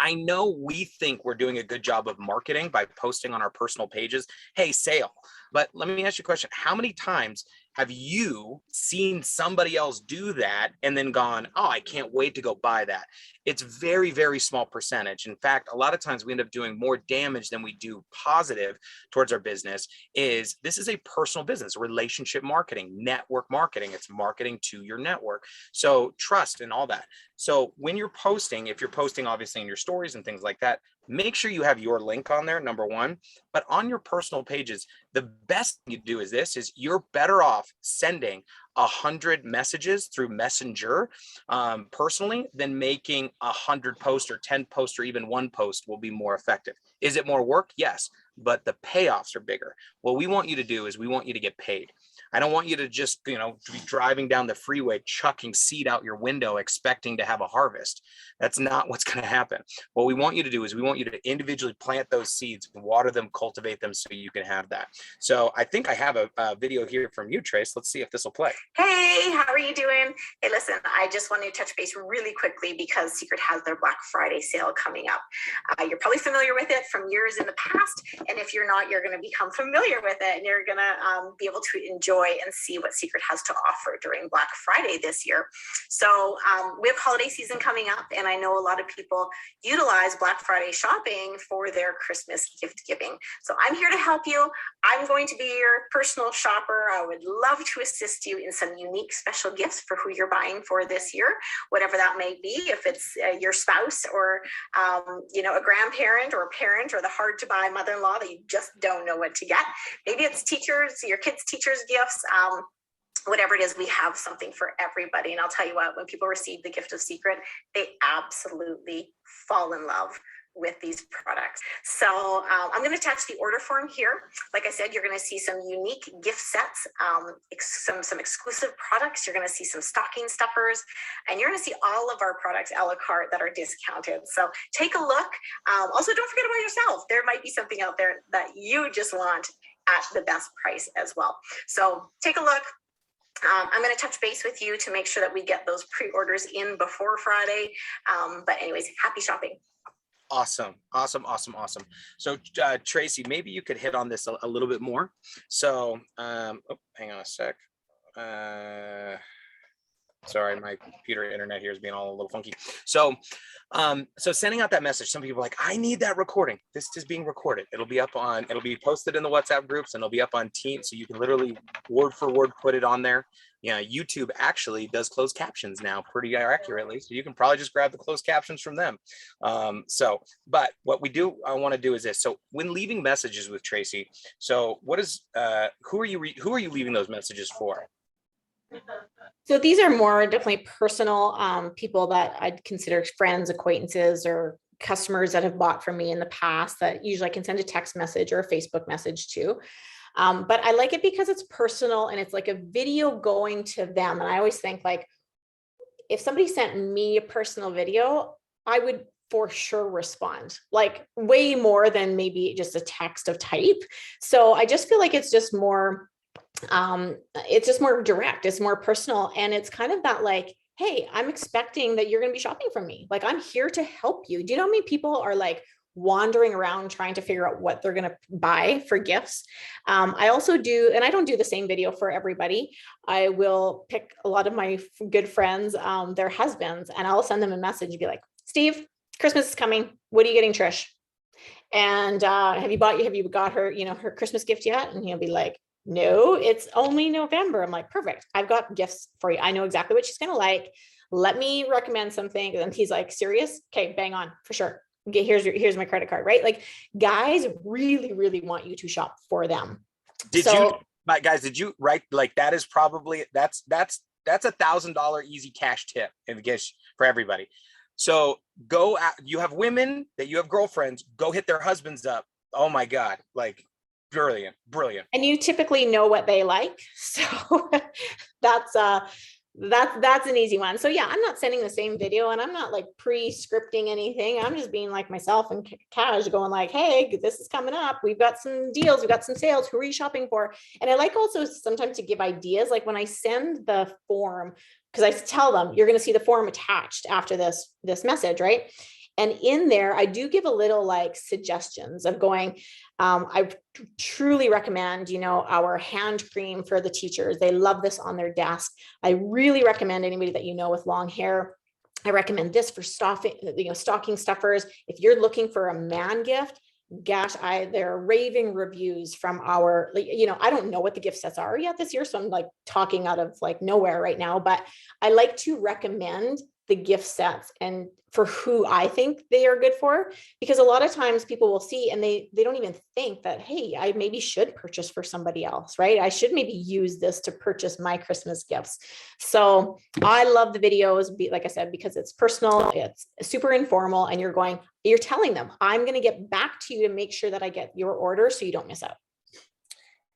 S5: I know we think we're doing a good job of marketing by posting on our personal pages, hey, sale. But let me ask you a question. How many times have you seen somebody else do that and then gone, oh, I can't wait to go buy that? It's very, very small percentage. In fact, a lot of times we end up doing more damage than we do positive towards our business. This is a personal business, relationship marketing, network marketing. It's marketing to your network. So trust and all that. So when you're posting, if you're posting obviously in your stories and things like that, make sure you have your link on there, number one. But on your personal pages, the best thing you do is you're better off sending 100 messages through Messenger personally than making 100 posts or 10 posts or even one post will be more effective. Is it more work? Yes, but the payoffs are bigger. What we want you to do is we want you to get paid. I don't want you to just, be driving down the freeway, chucking seed out your window, expecting to have a harvest. That's not what's going to happen. What we want you to do is we want you to individually plant those seeds, water them, cultivate them so you can have that. So I think I have a video here from you, Trace. Let's see if this will play.
S9: Hey, how are you doing? Hey, listen, I just wanted to touch base really quickly because Seacret has their Black Friday sale coming up. You're probably familiar with it from years in the past. And if you're not, you're going to become familiar with it and you're going to be able to enjoy and see what Seacret has to offer during Black Friday this year. So we have holiday season coming up, and I know a lot of people utilize Black Friday shopping for their Christmas gift giving. So I'm here to help you. I'm going to be your personal shopper. I would love to assist you in some unique special gifts for who you're buying for this year, whatever that may be. If it's your spouse or a grandparent or a parent or the hard to buy mother-in-law that you just don't know what to get. Maybe it's teachers, your kids' teachers' gifts. Whatever it is, we have something for everybody. And I'll tell you what, when people receive the gift of Seacret, they absolutely fall in love with these products. So I'm going to attach the order form here. Like I said, you're going to see some unique gift sets, some exclusive products. You're going to see some stocking stuffers, and you're going to see all of our products a la carte that are discounted. So take a look. Also, don't forget about yourself. There might be something out there that you just want at the best price as well. So take a look. I'm going to touch base with you to make sure that we get those pre-orders in before Friday. But anyways, happy shopping.
S5: Awesome. So Tracy, maybe you could hit on this a little bit more. So hang on a sec. Sorry, my computer internet here is being all a little funky. So sending out that message, some people are like, I need that recording. This is being recorded. It'll be posted in the WhatsApp groups, and it'll be up on Teams. So you can literally word for word put it on there. Yeah, YouTube actually does closed captions now pretty accurately. So you can probably just grab the closed captions from them. But what I want to do is this. So when leaving messages with Tracy, so who are you leaving those messages for?
S6: So these are more definitely personal people that I'd consider friends, acquaintances, or customers that have bought from me in the past that usually I can send a text message or a Facebook message to. But I like it because it's personal and it's like a video going to them. And I always think, like, if somebody sent me a personal video, I would for sure respond, like way more than maybe just a text of type. So I just feel like it's just more direct, it's more personal, and it's kind of that, like, hey, I'm expecting that you're going to be shopping from me. Like, I'm here to help you. Do you know how many people are like wandering around trying to figure out what they're going to buy for gifts? I also do, and I don't do the same video for everybody. I will pick a lot of my good friends, their husbands, and I'll send them a message and be like, Steve, Christmas is coming. What are you getting Trish? And have you got her, her Christmas gift yet? And he'll be like, no, it's only November. I'm like, perfect. I've got gifts for you. I know exactly what she's going to like. Let me recommend something. And he's like, serious? Okay, bang on, for sure. Okay, here's my credit card, right? Like, guys really, really want you to shop for them.
S5: Did you write, like, that is probably, that's $1,000 easy cash tip in case for everybody. So go out, you have women that you have girlfriends, go hit their husbands up. Oh my God. Like, brilliant.
S6: And you typically know what they like. So that's an easy one. So yeah, I'm not sending the same video, and I'm not like pre-scripting anything. I'm just being like myself and cash, going like, hey, this is coming up. We've got some deals. We've got some sales. Who are you shopping for? And I like also sometimes to give ideas. Like when I send the form, because I tell them, you're going to see the form attached after this message, right? And in there, I do give a little like suggestions of going, I truly recommend, our hand cream for the teachers. They love this on their desk. I really recommend anybody that with long hair. I recommend this for stocking stuffers. If you're looking for a man gift, gosh, there are raving reviews from our, I don't know what the gift sets are yet this year. So I'm like talking out of like nowhere right now, but I like to recommend the gift sets and for who I think they are good for, because a lot of times people will see and they don't even think that, hey, I maybe should purchase for somebody else, right? I should maybe use this to purchase my Christmas gifts. So I love the videos, like I said, because it's personal, it's super informal, and you're telling them, I'm going to get back to you to make sure that I get your order so you don't miss out.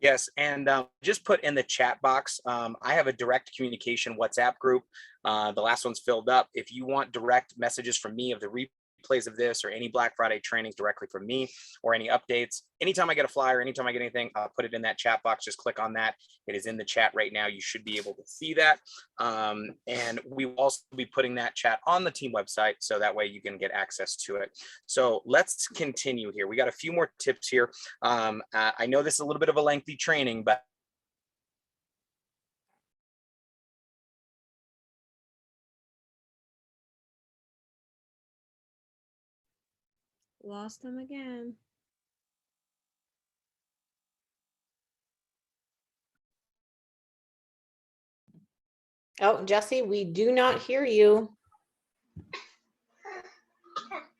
S5: Yes, and just put in the chat box, I have a direct communication WhatsApp group. The last one's filled up. If you want direct messages from me of the replays of this or any Black Friday trainings directly from me or any updates, anytime I get a flyer, anytime I get anything, I'll put it in that chat box. Just click on that. It is in the chat right now. You should be able to see that. And we will also be putting that chat on the team website, so that way you can get access to it. So let's continue here. We got a few more tips here. I know this is a little bit of a lengthy training, but
S7: Lost them again.
S6: Oh, Jesse, we do not hear you.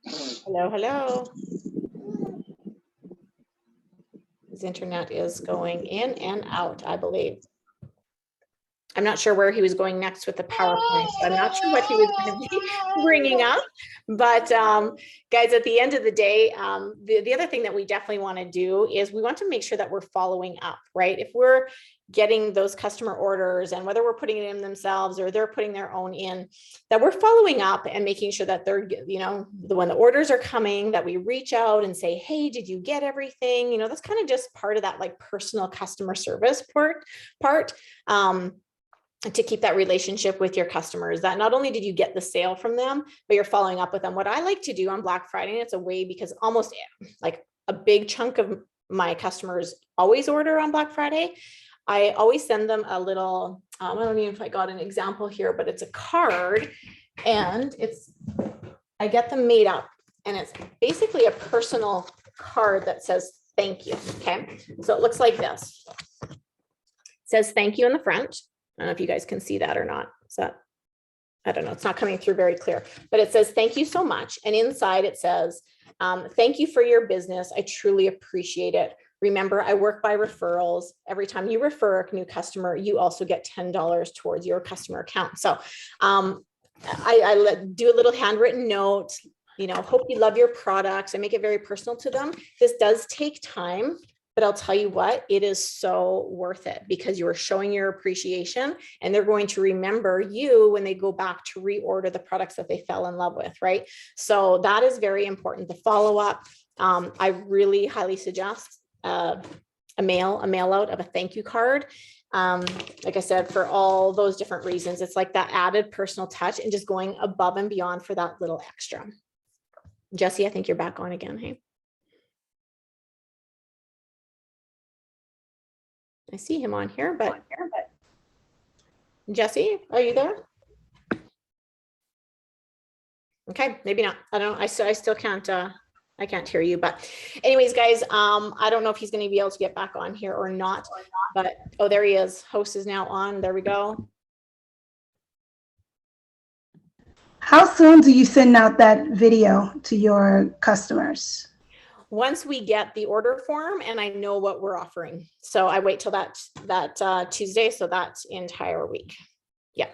S6: Hello. His internet is going in and out, I believe. I'm not sure where he was going next with the PowerPoint. So I'm not sure what he was going to be bringing up. But guys, at the end of the day, the other thing that we definitely want to do is we want to make sure that we're following up, right? If we're getting those customer orders, and whether we're putting it in themselves or they're putting their own in, that we're following up and making sure that they're, when the orders are coming, that we reach out and say, hey, did you get everything? That's kind of just part of that like personal customer service part. to keep that relationship with your customers, that not only did you get the sale from them, but you're following up with them. What I like to do on Black Friday, and it's a way because almost like a big chunk of my customers always order on Black Friday. I always send them a little, I don't know if I got an example here, but it's a card, and I get them made up, and it's basically a personal card that says thank you. Okay, so it looks like this. It says thank you in the front. I don't know if you guys can see that or not. Is that, I don't know, it's not coming through very clear, but it says thank you so much. And inside it says, thank you for your business. I truly appreciate it. Remember, I work by referrals. Every time you refer a new customer, you also get $10 towards your customer account. So I do a little handwritten note, hope you love your products. I make it very personal to them. This does take time, but I'll tell you what, it is so worth it because you are showing your appreciation, and they're going to remember you when they go back to reorder the products that they fell in love with, right? So that is very important. The follow-up, I really highly suggest a mail out of a thank you card. Like I said, for all those different reasons, it's like that added personal touch and just going above and beyond for that little extra. Jesse, I think you're back on again. Hey. I see him on here, but Jesse, are you there? Okay, maybe not. I don't know. I still can't. I can't hear you. But, anyways, guys, I don't know if he's going to be able to get back on here or not. But oh, there he is. Host is now on. There we go.
S10: How soon do you send out that video to your customers?
S6: Once we get the order form and I know what we're offering. So I wait till that Tuesday. So that's entire week. Yeah.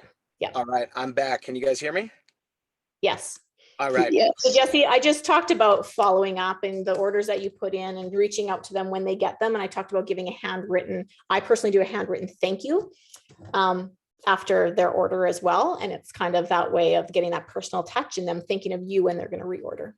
S5: All right, I'm back. Can you guys hear me?
S6: Yes.
S5: All right.
S10: Yes.
S6: So Jesse, I just talked about following up and the orders that you put in and reaching out to them when they get them. And I talked about giving I personally do a handwritten thank you after their order as well. And it's kind of that way of getting that personal touch and them thinking of you when they're going to reorder.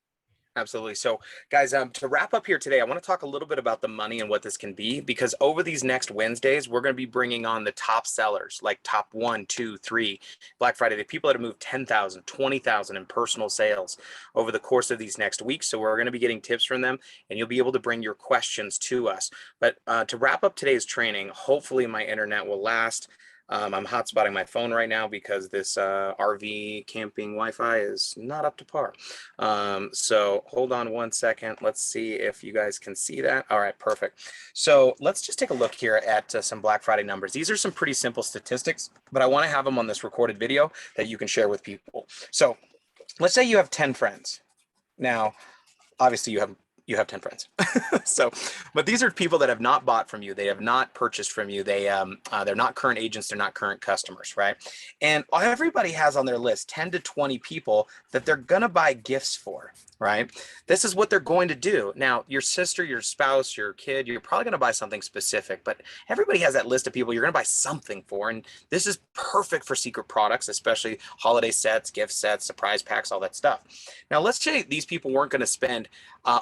S5: Absolutely. So guys, to wrap up here today, I want to talk a little bit about the money and what this can be, because over these next Wednesdays, we're going to be bringing on the top sellers, like top 1, 2, 3 Black Friday, the people that have moved 10,000, 20,000 in personal sales over the course of these next weeks. So we're going to be getting tips from them, and you'll be able to bring your questions to us. But to wrap up today's training, hopefully my internet will last. I'm hotspotting my phone right now because this RV camping Wi-Fi is not up to par. So hold on one second. Let's see if you guys can see that. All right, perfect. So let's just take a look here at some Black Friday numbers. These are some pretty simple statistics, but I want to have them on this recorded video that you can share with people. So let's say you have 10 friends. Now, obviously you have 10 friends. But these are people that have not bought from you. They have not purchased from you. They're not current agents. They're not current customers, right? And everybody has on their list 10 to 20 people that they're going to buy gifts for, right? This is what they're going to do. Now, your sister, your spouse, your kid, you're probably going to buy something specific, but everybody has that list of people you're going to buy something for. And this is perfect for Seacret products, especially holiday sets, gift sets, surprise packs, all that stuff. Now, let's say these people weren't going to spend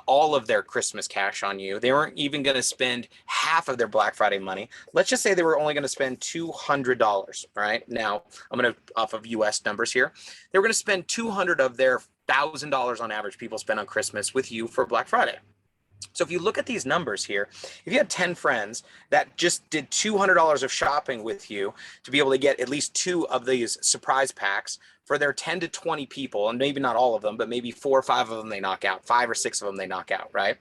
S5: all of their Christmas cash on you. They weren't even going to spend half of their Black Friday money. Let's just say they were only going to spend $200, all right? Now, I'm going to, off of US numbers here, they were going to spend $200 of their $1,000 on average people spend on Christmas with you for Black Friday. So if you look at these numbers here, if you had 10 friends that just did $200 of shopping with you to be able to get at least 2 of these surprise packs for their 10 to 20 people, and maybe not all of them, but maybe 4 or 5 of them they knock out, 5 or 6 of them they knock out, right?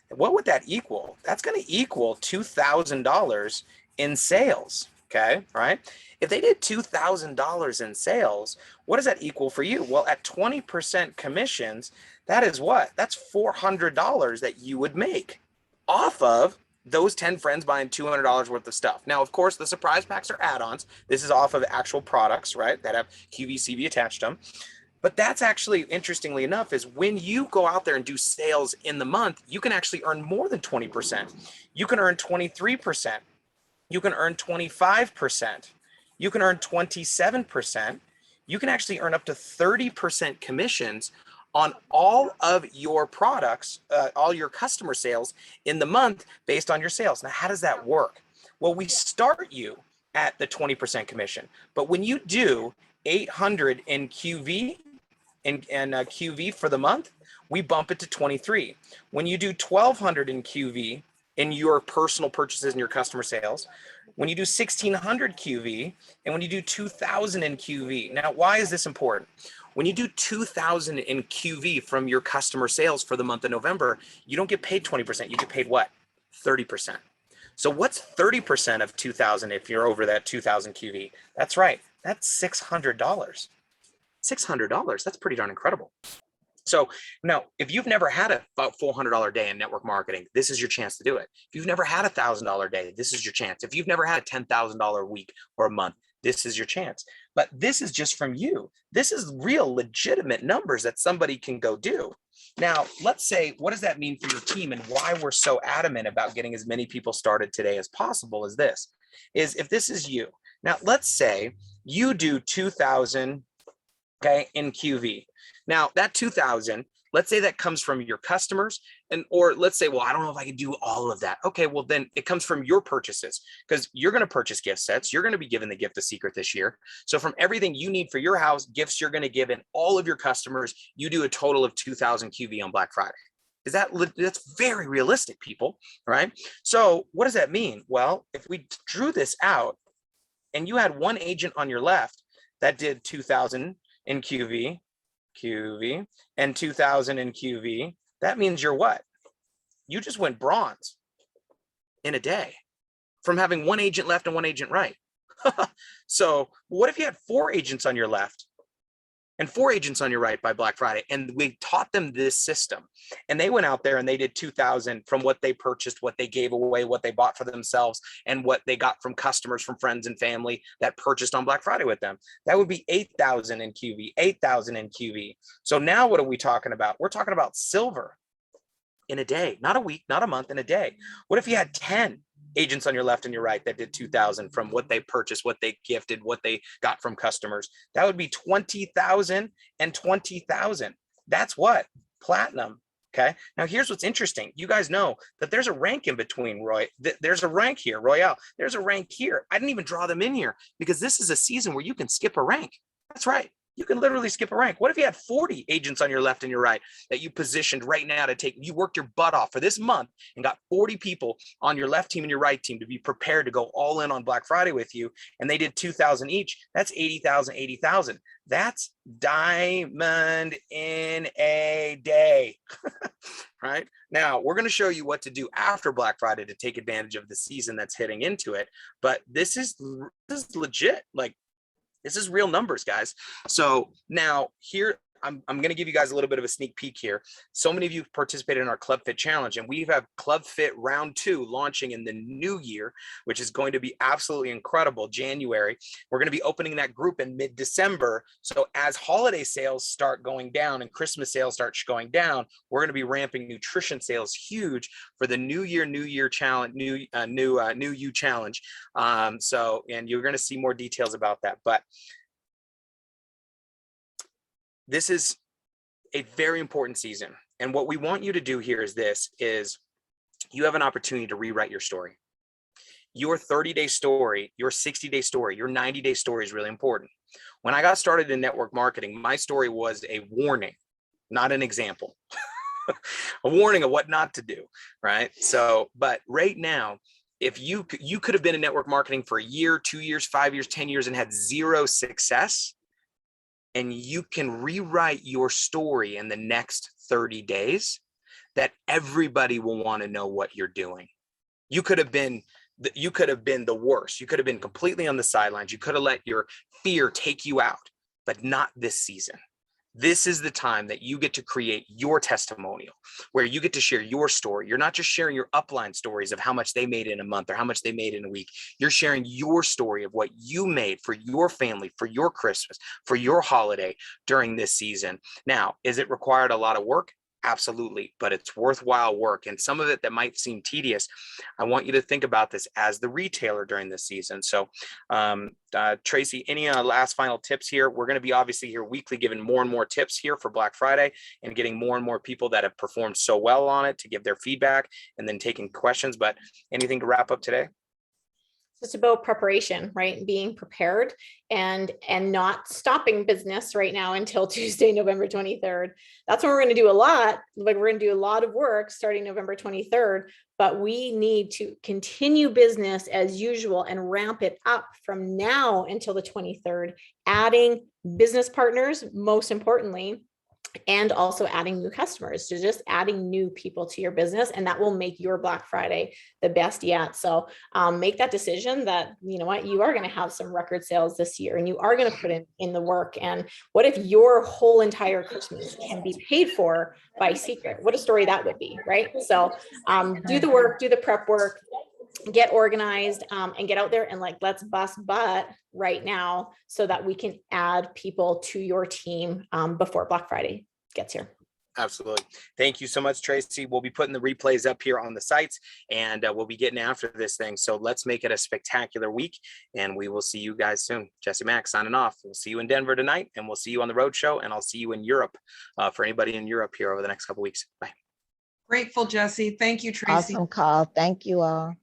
S5: What would that equal? That's going to equal $2,000 in sales, okay, right? If they did $2,000 in sales, what does that equal for you? Well, at 20% commissions, that is what? That's $400 that you would make off of those 10 friends buying $200 worth of stuff. Now, of course, the surprise packs are add-ons. This is off of actual products, right, that have QVCV attached to them. But that's actually, interestingly enough, is when you go out there and do sales in the month, you can actually earn more than 20%. You can earn 23%. You can earn 25%. You can earn 27%. You can actually earn up to 30% commissions on all of your products, all your customer sales in the month based on your sales. Now, how does that work? Well, we start you at the 20% commission. But when you do 800 in QV and QV for the month, we bump it to 23. When you do 1200 in QV in your personal purchases and your customer sales, when you do 1600 QV, and when you do 2000 in QV. Now, why is this important? When you do 2000 in QV from your customer sales for the month of November, you don't get paid 20%. You get paid what? 30%. So what's 30% of 2000 if you're over that 2000 QV? That's right. That's $600. $600. That's pretty darn incredible. So now, if you've never had a $400 day in network marketing, this is your chance to do it. If you've never had a $1,000 day, this is your chance. If you've never had a $10,000 week or a month, this is your chance. But this is just from you. This is real legitimate numbers that somebody can go do. Now, let's say, what does that mean for your team, and why we're so adamant about getting as many people started today as possible is this, is if this is you. Now, let's say you do 2000, okay, in QV. Now that 2000, let's say that comes from your customers, and or let's say, well, I don't know if I can do all of that. Okay, well then it comes from your purchases, because you're going to purchase gift sets. You're going to be given the gift of Seacret this year. So from everything you need for your house, gifts you're going to give in all of your customers, you do a total of 2000 QV on Black Friday. That's very realistic, people, right? So what does that mean? Well, if we drew this out and you had one agent on your left that did 2000 in QV, and 2000 in QV, that means you're what? You just went bronze in a day from having one agent left and one agent right. So what if you had 4 agents on your left and 4 agents on your right by Black Friday, and we taught them this system, and they went out there and they did 2000 from what they purchased, what they gave away, what they bought for themselves, and what they got from customers, from friends and family that purchased on Black Friday with them. That would be 8,000 in QV, 8,000 in QV. So now what are we talking about? We're talking about silver in a day, not a week, not a month, in a day. What if you had 10 agents on your left and your right that did 2000 from what they purchased, what they gifted, what they got from customers? That would be 20,000 and 20,000. That's what? Platinum. Okay. Now here's what's interesting. You guys know that there's a rank in between, Roy. There's a rank here, Royale. There's a rank here. I didn't even draw them in here because this is a season where you can skip a rank. That's right. You can literally skip a rank. What if you had 40 agents on your left and your right that you positioned right now to take, you worked your butt off for this month and got 40 people on your left team and your right team to be prepared to go all in on Black Friday with you, and they did 2,000 each? That's 80,000, 80,000. That's diamond in a day. Right? Now, we're going to show you what to do after Black Friday to take advantage of the season that's hitting into it. But this is legit. Like, this is real numbers, guys. So now here, I'm going to give you guys a little bit of a sneak peek here. So many of you participated in our Club Fit Challenge, and we have Club Fit Round 2 launching in the new year, which is going to be absolutely incredible. January, we're going to be opening that group in mid-December. So as holiday sales start going down and Christmas sales start going down, we're going to be ramping nutrition sales huge for the New Year challenge, new you challenge. And you're going to see more details about that. But this is a very important season. And what we want you to do here is this, is you have an opportunity to rewrite your story. Your 30-day story, your 60-day story, your 90-day story is really important. When I got started in network marketing, my story was a warning, not an example. A warning of what not to do, right? So, but right now, if you could have been in network marketing for a year, 2 years, 5 years, 10 years, and had zero success, and you can rewrite your story in the next 30 days, that everybody will want to know what you're doing. You could have been the worst. You could have been completely on the sidelines. You could have let your fear take you out, but not this season. This is the time that you get to create your testimonial, where you get to share your story. You're not just sharing your upline stories of how much they made in a month or how much they made in a week. You're sharing your story of what you made for your family, for your Christmas, for your holiday during this season. Now, is it required a lot of work? Absolutely, but it's worthwhile work. And some of it that might seem tedious, I want you to think about this as the retailer during this season. So Tracy, any last final tips here? We're going to be obviously here weekly giving more and more tips here for Black Friday and getting more and more people that have performed so well on it to give their feedback and then taking questions. But anything to wrap up today?
S6: just about preparation, right? Being prepared and not stopping business right now until Tuesday, November 23rd. That's when we're going to do a lot. Like we're going to do a lot of work starting November 23rd, but we need to continue business as usual and ramp it up from now until the 23rd, adding business partners, most importantly, and also adding new customers. So just adding new people to your business, and that will make your Black Friday the best yet. So make that decision that, you know what, you are going to have some record sales this year and you are going to put in the work. And what if your whole entire Christmas can be paid for by Seacret? What a story that would be, right? So do the work, do the prep work, get organized, and get out there and like, let's bust butt right now so that we can add people to your team before Black Friday gets here.
S5: Absolutely. Thank you so much, Tracy. We'll be putting the replays up here on the sites, and we'll be getting after this thing. So let's make it a spectacular week, and we will see you guys soon. Jesse Mack signing off. We'll see you in Denver tonight, and we'll see you on the Roadshow, and I'll see you in Europe for anybody in Europe here over the next couple of weeks. Bye.
S11: Grateful, Jesse. Thank you, Tracy.
S12: Awesome call. Thank you all.